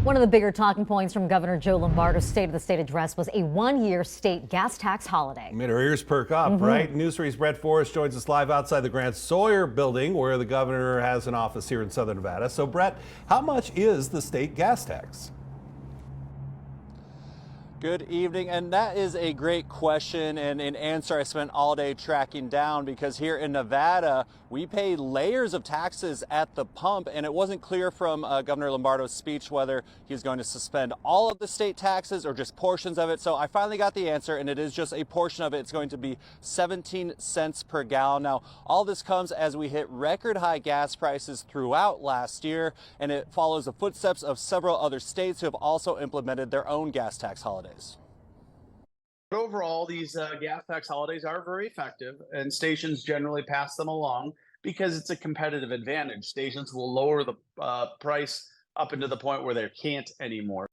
One of the bigger talking points from Governor Joe Lombardo's State of the State address was a one-year state gas tax holiday. Made our ears perk up, right? News 3's Brett Forrest joins us live outside the Grant Sawyer building where the governor has an office here in Southern Nevada. So, Brett, how much is the state gas tax? Good evening, and that is a great question and an answer I spent all day tracking down, because here in Nevada we pay layers of taxes at the pump, and it wasn't clear from Governor Lombardo's speech whether he's going to suspend all of the state taxes or just portions of it. So I finally got the answer, and it is just a portion of it. It's going to be 17 cents per gallon. Now, all this comes as we hit record high gas prices throughout last year, and it follows the footsteps of several other states who have also implemented their own gas tax holidays. Overall, these gas tax holidays are very effective, and stations generally pass them along because it's a competitive advantage. Stations will lower the price up into the point where they can't anymore.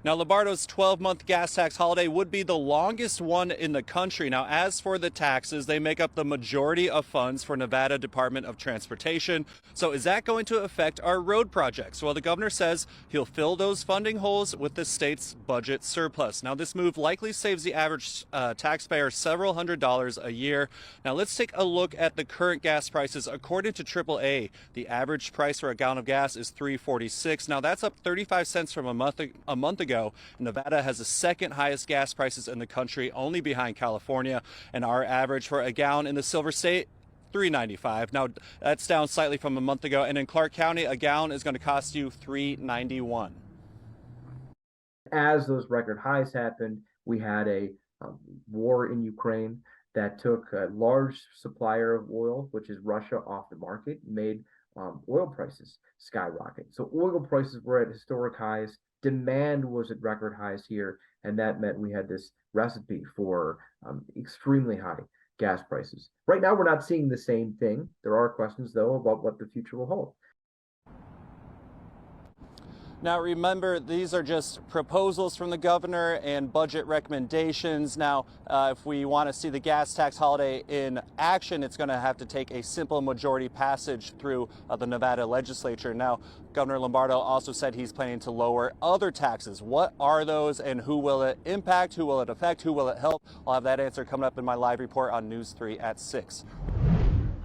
Now, Lombardo's 12-month gas tax holiday would be the longest one in the country. Now, as for the taxes, they make up the majority of funds for Nevada Department of Transportation. So is that going to affect our road projects? Well, the governor says he'll fill those funding holes with the state's budget surplus. Now, this move likely saves the average taxpayer several $100s a year. Now, let's take a look at the current gas prices. According to AAA, the average price for a gallon of gas is $3.46. Now, that's up 35 cents from a month ago. Nevada has the second highest gas prices in the country, only behind California, and our average for a gallon in the Silver State, $3.95. Now, that's down slightly from a month ago, and in Clark County, a gallon is going to cost you $3.91. As those record highs happened, we had a war in Ukraine that took a large supplier of oil, which is Russia, off the market, made oil prices skyrocket. So oil prices were at historic highs. Demand was at record highs here, and that meant we had this recipe for extremely high gas prices. Right now, we're not seeing the same thing. There are questions, though, about what the future will hold. Now, remember, these are just proposals from the governor and budget recommendations. Now, if we want to see the gas tax holiday in action, it's going to have to take a simple majority passage through the Nevada legislature. Now, Governor Lombardo also said he's planning to lower other taxes. What are those, and who will it impact? Who will it affect? Who will it help? I'll have that answer coming up in my live report on News 3 at 6.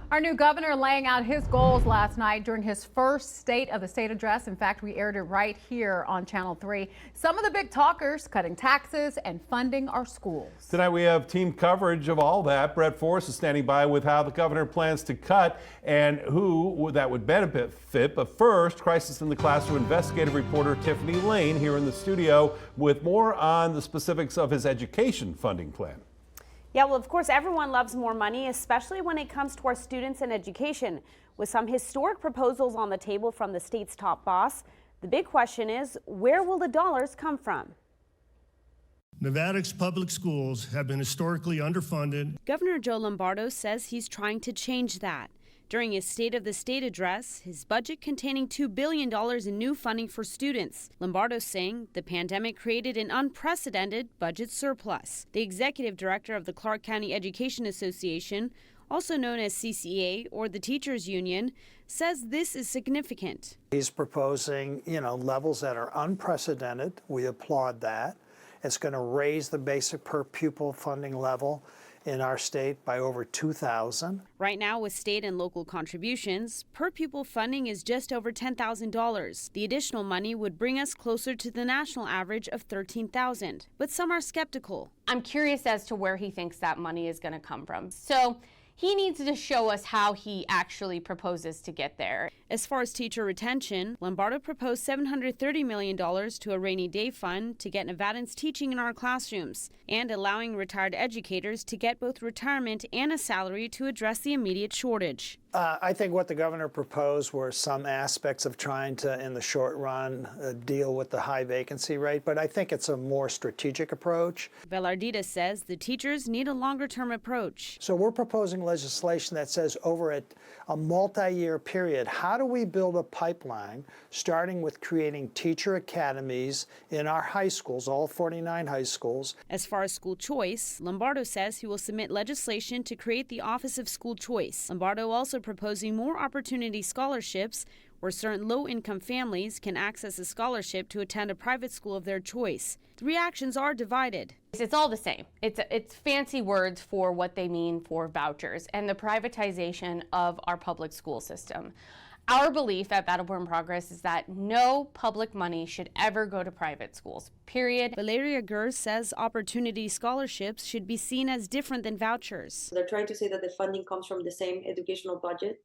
Our new governor laying out his goals last night during his first State of the State address. In fact, we aired it right here on Channel 3. Some of the big talkers cutting taxes and funding our schools. Tonight we have team coverage of all that. Brett Forrest is standing by with how the governor plans to cut and who that would benefit. But first, Crisis in the Classroom investigative reporter Tiffany Lane here in the studio with more on the specifics of his education funding plan. Yeah, well, of course, everyone loves more money, especially when it comes to our students and education. With some historic proposals on the table from the state's top boss, the big question is, where will the dollars come from? Nevada's public schools have been historically underfunded. Governor Joe Lombardo says he's trying to change that. During his State of the State address, his budget containing $2 billion in new funding for students. Lombardo saying the pandemic created an unprecedented budget surplus. The executive director of the Clark County Education Association, also known as CCA or the Teachers Union, says this is significant. He's proposing, levels that are unprecedented. We applaud that. It's going to raise the basic per pupil funding level in our state by over $2,000. Right now, with state and local contributions, per pupil funding is just over $10,000. The additional money would bring us closer to the national average of $13,000. But some are skeptical. I'm curious as to where he thinks that money is going to come from. So he needs to show us how he actually proposes to get there. As far as teacher retention, Lombardo proposed $730 million to a rainy day fund to get Nevadans teaching in our classrooms and allowing retired educators to get both retirement and a salary to address the immediate shortage. I think what the governor proposed were some aspects of trying to, in the short run, deal with the high vacancy rate, but I think it's a more strategic approach. Velardita says the teachers need a longer-term approach. So we're proposing legislation that says over a multi-year period, how do we build a pipeline, starting with creating teacher academies in our high schools, all 49 high schools. As far as school choice, Lombardo says he will submit legislation to create the Office of School Choice. Lombardo also proposing more opportunity scholarships, where certain low-income families can access a scholarship to attend a private school of their choice. The reactions are divided. It's all the same. It's fancy words for what they mean for vouchers and the privatization of our public school system. Our belief at Battle Born Progress is that no public money should ever go to private schools, period. Valeria Gers says opportunity scholarships should be seen as different than vouchers. They're trying to say that the funding comes from the same educational budget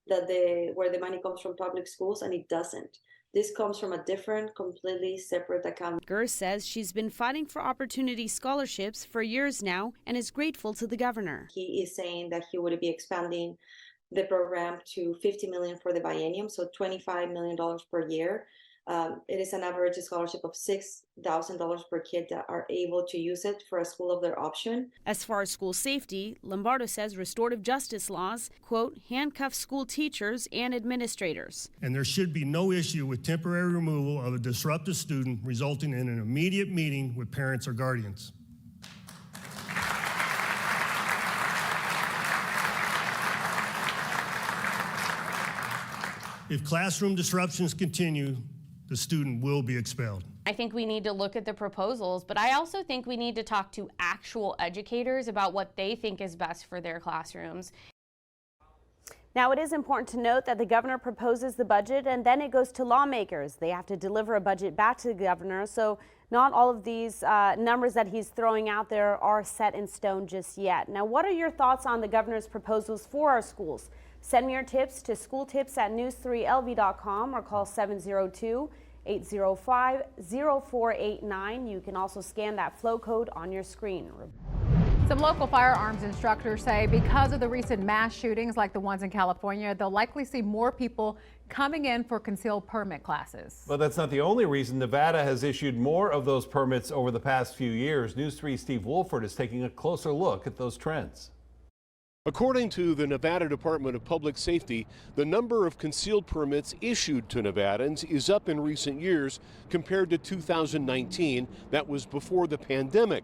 where the money comes from public schools, and it doesn't. This comes from a different, completely separate account. Gers says she's been fighting for opportunity scholarships for years now and is grateful to the governor. He is saying that he would be expanding the program to $50 million for the biennium, so $25 million per year. It is an average scholarship of $6,000 per kid that are able to use it for a school of their option. As far as school safety, Lombardo says restorative justice laws, quote, handcuff school teachers and administrators. And there should be no issue with temporary removal of a disruptive student resulting in an immediate meeting with parents or guardians. If classroom disruptions continue, the student will be expelled. I think we need to look at the proposals, but I also think we need to talk to actual educators about what they think is best for their classrooms. Now, it is important to note that the governor proposes the budget and then it goes to lawmakers. They have to deliver a budget back to the governor, so not all of these numbers that he's throwing out there are set in stone just yet. Now, what are your thoughts on the governor's proposals for our schools? Send me your tips to schooltips@news3lv.com or call 702-805-0489. You can also scan that flow code on your screen. Some local firearms instructors say because of the recent mass shootings like the ones in California, they'll likely see more people coming in for concealed permit classes. But that's not the only reason. Nevada has issued more of those permits over the past few years. News 3's Steve Wolford is taking a closer look at those trends. According to the Nevada Department of Public Safety, the number of concealed permits issued to Nevadans is up in recent years compared to 2019. That was before the pandemic.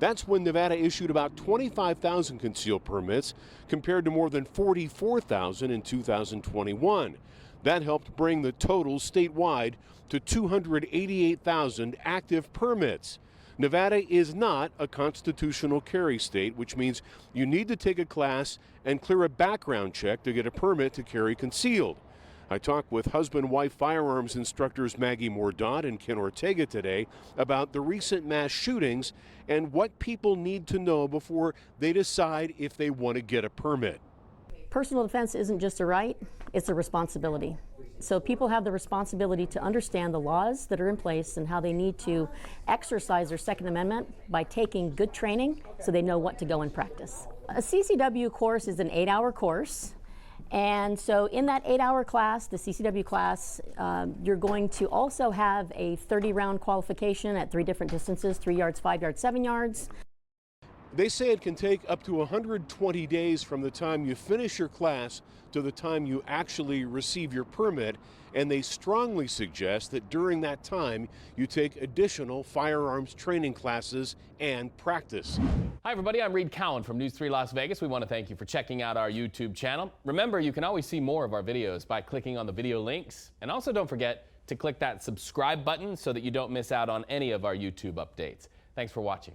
That's when Nevada issued about 25,000 concealed permits compared to more than 44,000 in 2021. That helped bring the total statewide to 288,000 active permits. Nevada is not a constitutional carry state, which means you need to take a class and clear a background check to get a permit to carry concealed. I talked with husband-wife firearms instructors Maggie Mordaunt and Ken Ortega today about the recent mass shootings and what people need to know before they decide if they want to get a permit. Personal defense isn't just a right, it's a responsibility. So people have the responsibility to understand the laws that are in place and how they need to exercise their Second Amendment by taking good training so they know what to go and practice. A CCW course is an 8-hour course. And so in that 8-hour class, the CCW class, you're going to also have a 30-round qualification at 3 different distances, 3 yards, 5 yards, 7 yards. They say it can take up to 120 days from the time you finish your class to the time you actually receive your permit, and they strongly suggest that during that time you take additional firearms training classes and practice. Hi everybody, I'm Reed Cowan from News 3 Las Vegas. We want to thank you for checking out our YouTube channel. Remember, you can always see more of our videos by clicking on the video links, and also don't forget to click that subscribe button so that you don't miss out on any of our YouTube updates. Thanks for watching.